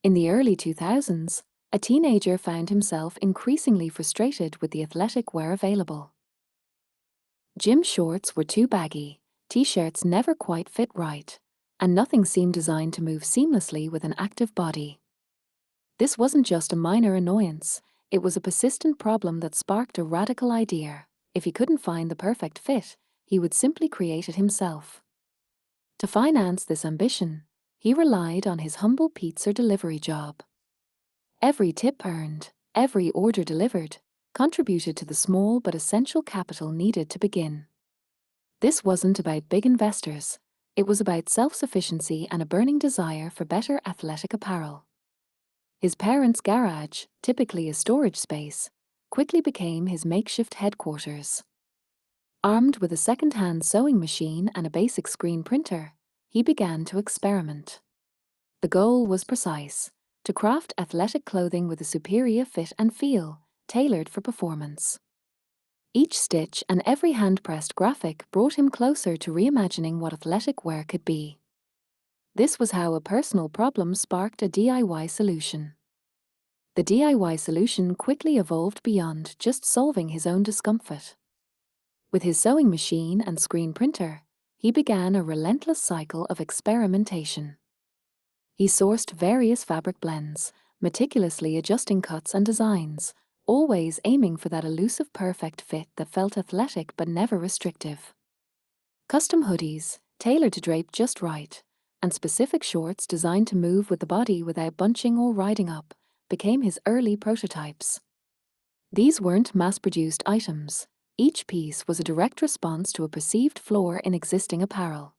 In the early 2000s, a teenager found himself increasingly frustrated with the athletic wear available. Gym shorts were too baggy, t-shirts never quite fit right, and nothing seemed designed to move seamlessly with an active body. This wasn't just a minor annoyance, it was a persistent problem that sparked a radical idea. If he couldn't find the perfect fit, he would simply create it himself. To finance this ambition, he relied on his humble pizza delivery job. Every tip earned, every order delivered, contributed to the small but essential capital needed to begin. This wasn't about big investors, it was about self-sufficiency and a burning desire for better athletic apparel. His parents' garage, typically a storage space, quickly became his makeshift headquarters. Armed with a second-hand sewing machine and a basic screen printer, he began to experiment. The goal was precise: to craft athletic clothing with a superior fit and feel, tailored for performance. Each stitch and every hand-pressed graphic brought him closer to reimagining what athletic wear could be. This was how a personal problem sparked a DIY solution. The DIY solution quickly evolved beyond just solving his own discomfort. With his sewing machine and screen printer, he began a relentless cycle of experimentation. He sourced various fabric blends, meticulously adjusting cuts and designs, always aiming for that elusive perfect fit that felt athletic but never restrictive. Custom hoodies, tailored to drape just right, and specific shorts designed to move with the body without bunching or riding up, became his early prototypes. These weren't mass-produced items. Each piece was a direct response to a perceived flaw in existing apparel.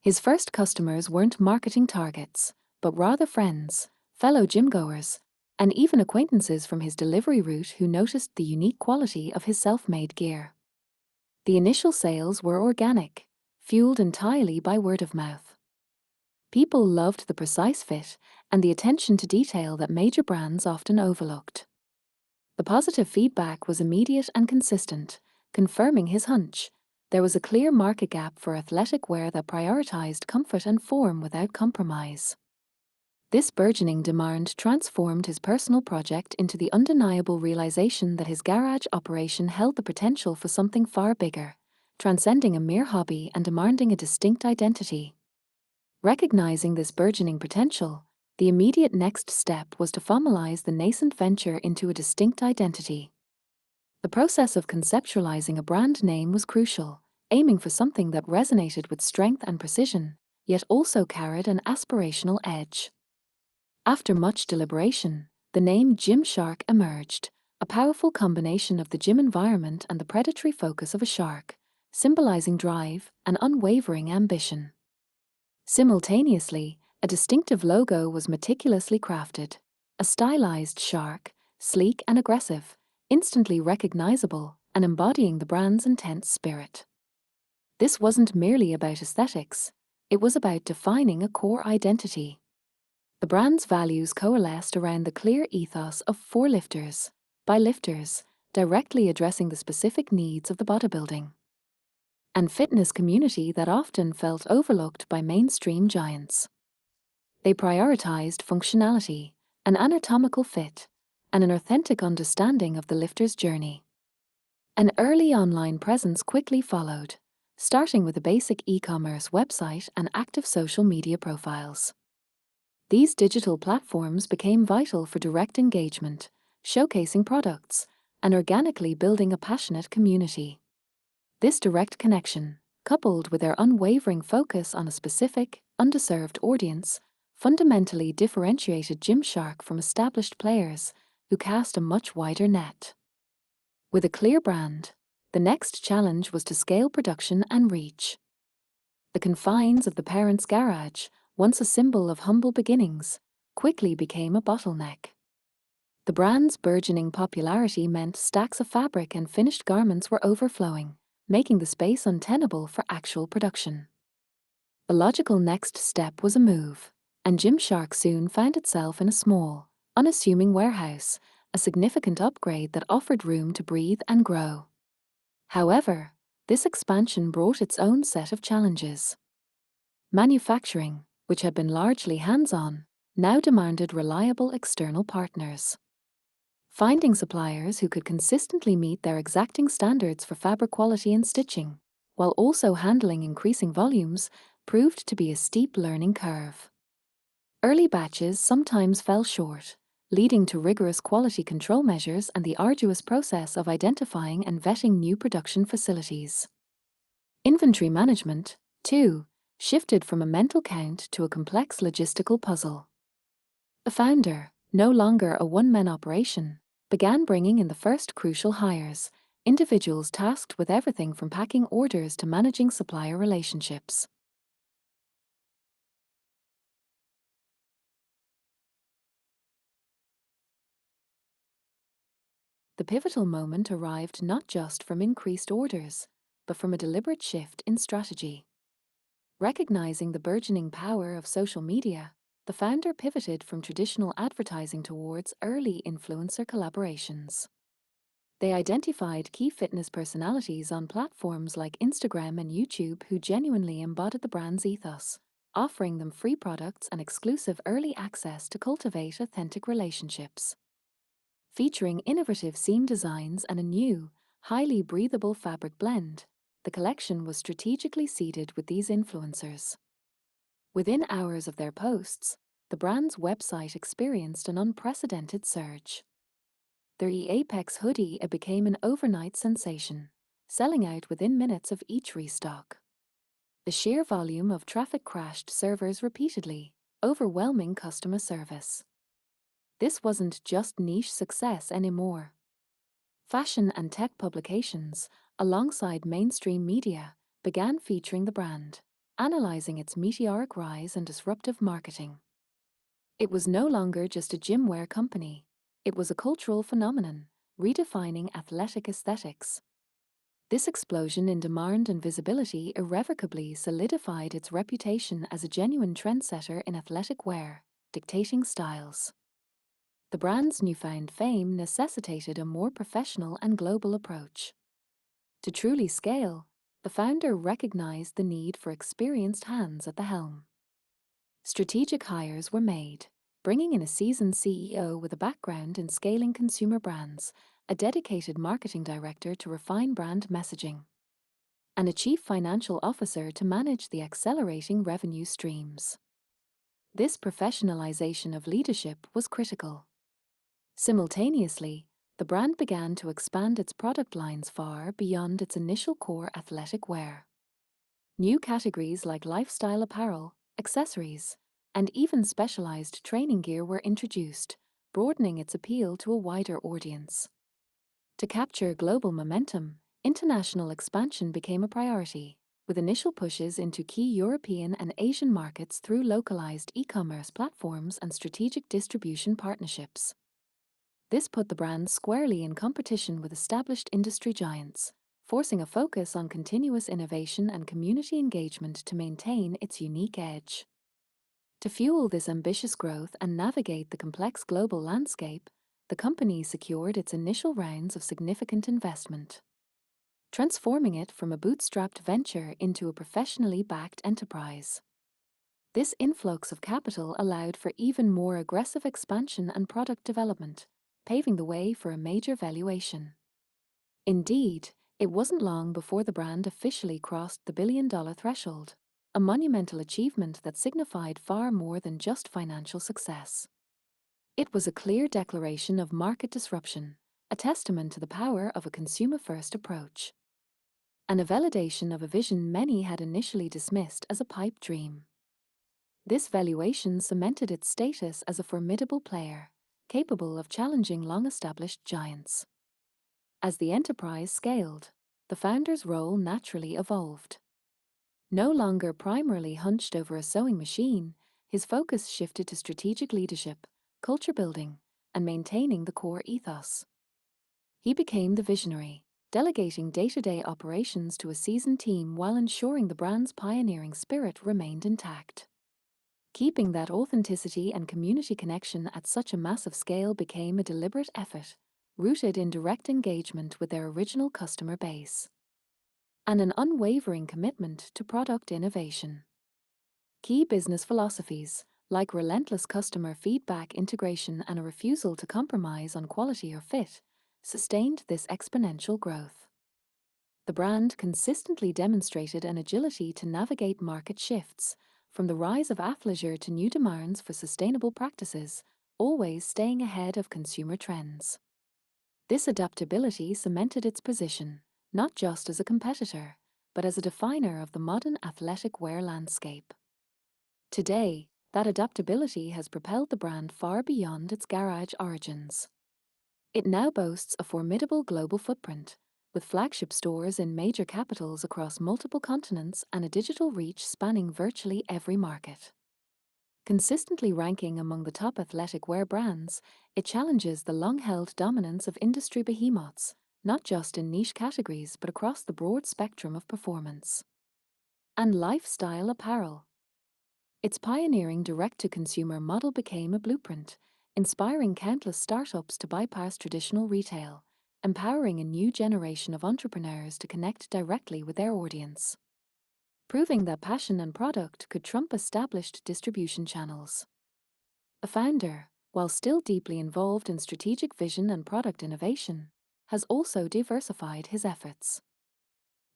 His first customers weren't marketing targets, but rather friends, fellow gym-goers, and even acquaintances from his delivery route who noticed the unique quality of his self-made gear. The initial sales were organic, fueled entirely by word of mouth. People loved the precise fit and the attention to detail that major brands often overlooked. The positive feedback was immediate and consistent, confirming his hunch. There was a clear market gap for athletic wear that prioritized comfort and form without compromise. This burgeoning demand transformed his personal project into the undeniable realization that his garage operation held the potential for something far bigger, transcending a mere hobby and demanding a distinct identity. Recognizing this burgeoning potential, the immediate next step was to formalize the nascent venture into a distinct identity. The process of conceptualizing a brand name was crucial, aiming for something that resonated with strength and precision, yet also carried an aspirational edge. After much deliberation, the name Gymshark emerged, a powerful combination of the gym environment and the predatory focus of a shark, symbolizing drive and unwavering ambition. Simultaneously, a distinctive logo was meticulously crafted, a stylized shark, sleek and aggressive, instantly recognizable and embodying the brand's intense spirit. This wasn't merely about aesthetics, it was about defining a core identity. The brand's values coalesced around the clear ethos of for lifters, by lifters, directly addressing the specific needs of the bodybuilding and fitness community that often felt overlooked by mainstream giants. They prioritized functionality, an anatomical fit, and an authentic understanding of the lifter's journey. An early online presence quickly followed, starting with a basic e-commerce website and active social media profiles. These digital platforms became vital for direct engagement, showcasing products, and organically building a passionate community. This direct connection, coupled with their unwavering focus on a specific, underserved audience, fundamentally differentiated Gymshark from established players who cast a much wider net. With a clear brand, the next challenge was to scale production and reach. The confines of the parents' garage, once a symbol of humble beginnings, quickly became a bottleneck. The brand's burgeoning popularity meant stacks of fabric and finished garments were overflowing, making the space untenable for actual production. The logical next step was a move, and Gymshark soon found itself in a small, unassuming warehouse, a significant upgrade that offered room to breathe and grow. However, this expansion brought its own set of challenges. Manufacturing, which had been largely hands-on, now demanded reliable external partners. Finding suppliers who could consistently meet their exacting standards for fabric quality and stitching, while also handling increasing volumes, proved to be a steep learning curve. Early batches sometimes fell short, leading to rigorous quality control measures and the arduous process of identifying and vetting new production facilities. Inventory management, too, shifted from a mental count to a complex logistical puzzle. The founder, no longer a one-man operation, began bringing in the first crucial hires, individuals tasked with everything from packing orders to managing supplier relationships. The pivotal moment arrived not just from increased orders, but from a deliberate shift in strategy. Recognizing the burgeoning power of social media, the founder pivoted from traditional advertising towards early influencer collaborations. They identified key fitness personalities on platforms like Instagram and YouTube who genuinely embodied the brand's ethos, offering them free products and exclusive early access to cultivate authentic relationships. Featuring innovative seam designs and a new, highly breathable fabric blend, the collection was strategically seeded with these influencers. Within hours of their posts, the brand's website experienced an unprecedented surge. Their Apex hoodie became an overnight sensation, selling out within minutes of each restock. The sheer volume of traffic crashed servers repeatedly, overwhelming customer service. This wasn't just niche success anymore. Fashion and tech publications, alongside mainstream media, began featuring the brand, analyzing its meteoric rise and disruptive marketing. It was no longer just a gymwear company. It was a cultural phenomenon, redefining athletic aesthetics. This explosion in demand and visibility irrevocably solidified its reputation as a genuine trendsetter in athletic wear, dictating styles. The brand's newfound fame necessitated a more professional and global approach. To truly scale, the founder recognized the need for experienced hands at the helm. Strategic hires were made, bringing in a seasoned CEO with a background in scaling consumer brands, a dedicated marketing director to refine brand messaging, and a chief financial officer to manage the accelerating revenue streams. This professionalization of leadership was critical. Simultaneously, the brand began to expand its product lines far beyond its initial core athletic wear. New categories like lifestyle apparel, accessories, and even specialized training gear were introduced, broadening its appeal to a wider audience. To capture global momentum, international expansion became a priority, with initial pushes into key European and Asian markets through localized e-commerce platforms and strategic distribution partnerships. This put the brand squarely in competition with established industry giants, forcing a focus on continuous innovation and community engagement to maintain its unique edge. To fuel this ambitious growth and navigate the complex global landscape, the company secured its initial rounds of significant investment, transforming it from a bootstrapped venture into a professionally backed enterprise. This influx of capital allowed for even more aggressive expansion and product development, paving the way for a major valuation. Indeed, it wasn't long before the brand officially crossed the billion-dollar threshold, a monumental achievement that signified far more than just financial success. It was a clear declaration of market disruption, a testament to the power of a consumer-first approach, and a validation of a vision many had initially dismissed as a pipe dream. This valuation cemented its status as a formidable player, capable of challenging long-established giants. As the enterprise scaled, the founder's role naturally evolved. No longer primarily hunched over a sewing machine, his focus shifted to strategic leadership, culture building, and maintaining the core ethos. He became the visionary, delegating day-to-day operations to a seasoned team while ensuring the brand's pioneering spirit remained intact. Keeping that authenticity and community connection at such a massive scale became a deliberate effort, rooted in direct engagement with their original customer base, and an unwavering commitment to product innovation. Key business philosophies, like relentless customer feedback integration and a refusal to compromise on quality or fit, sustained this exponential growth. The brand consistently demonstrated an agility to navigate market shifts, from the rise of athleisure to new demands for sustainable practices, always staying ahead of consumer trends. This adaptability cemented its position, not just as a competitor, but as a definer of the modern athletic wear landscape. Today, that adaptability has propelled the brand far beyond its garage origins. It now boasts a formidable global footprint, with flagship stores in major capitals across multiple continents and a digital reach spanning virtually every market. Consistently ranking among the top athletic wear brands, it challenges the long-held dominance of industry behemoths, not just in niche categories but across the broad spectrum of performance. And lifestyle apparel. Its pioneering direct-to-consumer model became a blueprint, inspiring countless startups to bypass traditional retail, empowering a new generation of entrepreneurs to connect directly with their audience, proving that passion and product could trump established distribution channels. The founder, while still deeply involved in strategic vision and product innovation, has also diversified his efforts.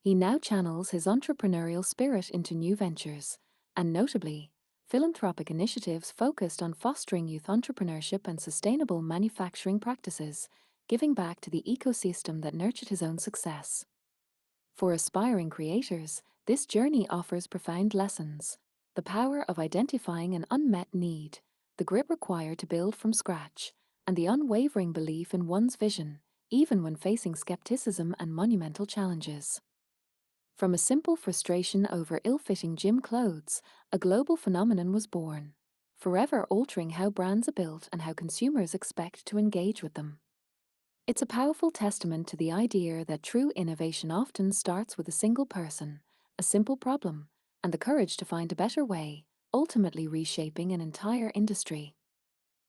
He now channels his entrepreneurial spirit into new ventures, and notably, philanthropic initiatives focused on fostering youth entrepreneurship and sustainable manufacturing practices, giving back to the ecosystem that nurtured his own success. For aspiring creators, this journey offers profound lessons: the power of identifying an unmet need, the grit required to build from scratch, and the unwavering belief in one's vision, even when facing skepticism and monumental challenges. From a simple frustration over ill-fitting gym clothes, a global phenomenon was born, forever altering how brands are built and how consumers expect to engage with them. It's a powerful testament to the idea that true innovation often starts with a single person, a simple problem, and the courage to find a better way, ultimately reshaping an entire industry.